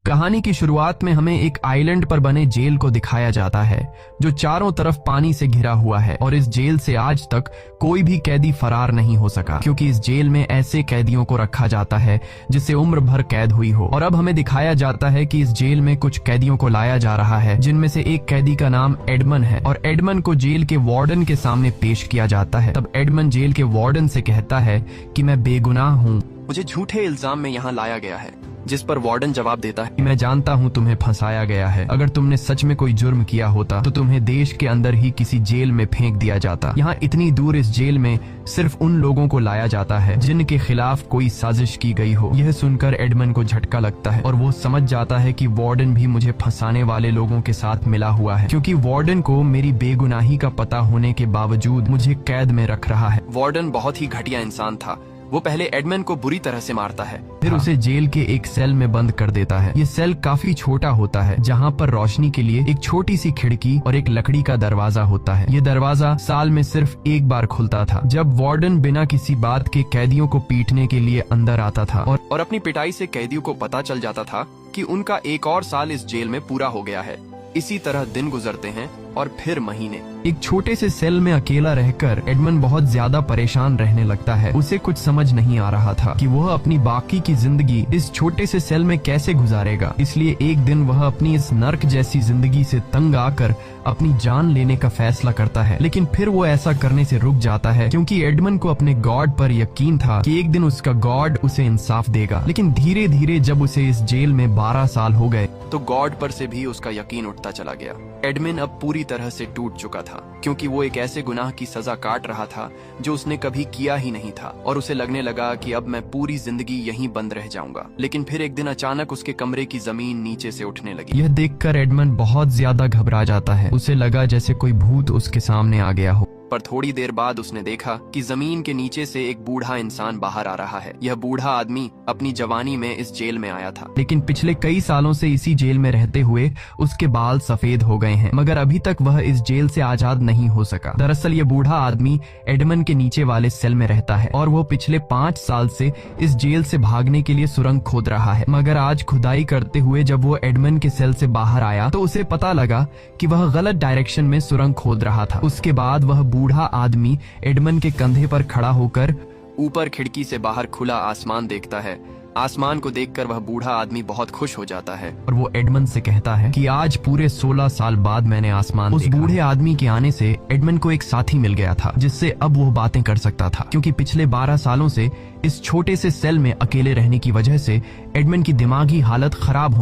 कहानी की शुरुआत में हमें एक आइलैंड पर बने जेल को दिखाया जाता है जो चारों तरफ पानी से घिरा हुआ है और इस जेल से आज तक कोई भी कैदी फरार नहीं हो सका क्योंकि इस जेल में ऐसे कैदियों को रखा जाता है जिससे उम्र भर कैद हुई हो। और अब हमें दिखाया जाता है कि इस जेल में कुछ कैदियों को लाया जा रहा है जिनमें से एक कैदी का नाम एडमन है और एडमन को जेल के वार्डन के सामने पेश किया जाता है। तब एडमन जेल के वार्डन से कहता है कि मैं बेगुनाह हूँ, मुझे झूठे इल्जाम में यहाँ लाया गया है। जिस पर वार्डन जवाब देता है, मैं जानता हूँ तुम्हें फंसाया गया है, अगर तुमने सच में कोई जुर्म किया होता तो तुम्हें देश के अंदर ही किसी जेल में फेंक दिया जाता। यहाँ इतनी दूर इस जेल में सिर्फ उन लोगों को लाया जाता है जिनके खिलाफ कोई साजिश की गई हो। यह सुनकर एडमन को झटका लगता है और वो समझ जाता है कि वार्डन भी मुझे फंसाने वाले लोगों के साथ मिला हुआ है क्योंकि वार्डन को मेरी बेगुनाही का पता होने के बावजूद मुझे कैद में रख रहा है। वार्डन बहुत ही घटिया इंसान था। वो पहले एडमन को बुरी तरह से मारता है, फिर उसे जेल के एक सेल में बंद कर देता है। ये सेल काफी छोटा होता है जहाँ पर रोशनी के लिए एक छोटी सी खिड़की और एक लकड़ी का दरवाजा होता है। ये दरवाजा साल में सिर्फ एक बार खुलता था जब वार्डन बिना किसी बात के कैदियों को पीटने के लिए अंदर आता था और अपनी पिटाई से कैदियों को पता चल जाता था कि उनका एक और साल इस जेल में पूरा हो गया है। इसी तरह दिन गुजरते हैं और फिर महीने। एक छोटे से सेल में अकेला रहकर एडमन बहुत ज्यादा परेशान रहने लगता है। उसे कुछ समझ नहीं आ रहा था कि वह अपनी बाकी की जिंदगी इस छोटे से सेल में कैसे गुजारेगा। इसलिए एक दिन वह अपनी इस नर्क जैसी जिंदगी से तंग आकर अपनी जान लेने का फैसला करता है, लेकिन फिर वो ऐसा करने से रुक जाता है क्योंकि एडमन को अपने गॉड पर यकीन था कि एक दिन उसका गॉड उसे इंसाफ देगा। लेकिन धीरे धीरे जब उसे इस जेल में 12 साल हो गए तो गॉड पर से भी उसका यकीन उठता चला गया। एडमन अब पूरी तरह से टूट चुका था क्योंकि वो एक ऐसे गुनाह की सजा काट रहा था जो उसने कभी किया ही नहीं था और उसे लगने लगा कि अब मैं पूरी जिंदगी यहीं बंद रह जाऊंगा। लेकिन फिर एक दिन अचानक उसके कमरे की जमीन नीचे से उठने लगी। यह देखकर एडमन बहुत ज्यादा घबरा जाता है। उसे लगा जैसे कोई भूत उसके सामने आ गया हो, पर थोड़ी देर बाद उसने देखा कि जमीन के नीचे से एक बूढ़ा इंसान बाहर आ रहा है। यह बूढ़ा आदमी अपनी जवानी में इस जेल में आया था, लेकिन पिछले कई सालों से इसी जेल में रहते हुए उसके बाल सफेद हो गए हैं, मगर अभी तक वह इस जेल से आजाद नहीं हो सका। दरअसल ये बूढ़ा आदमी एडमन के नीचे वाले सेल में रहता है और वो पिछले 5 साल से इस जेल से भागने के लिए सुरंग खोद रहा है। मगर आज खुदाई करते हुए जब वो एडमन के सेल से बाहर आया तो उसे पता लगा कि वह गलत डायरेक्शन में सुरंग खोद रहा था। उसके बाद वह बूढ़ा आदमी एडमन के कंधे पर खड़ा होकर ऊपर खिड़की से बाहर खुला आसमान देखता है। आसमान को देखकर वह बूढ़ा आदमी बहुत खुश हो जाता है और वो एडमन से कहता है कि आज पूरे 16 साल बाद मैंने आसमान देखा। उस बूढ़े आदमी के आने से एडमन को एक साथी मिल गया था जिससे अब वो बातें कर सकता था क्योंकि पिछले 12 सालों से इस छोटे से सेल में अकेले रहने की वजह से एडमन की दिमागी हालत खराब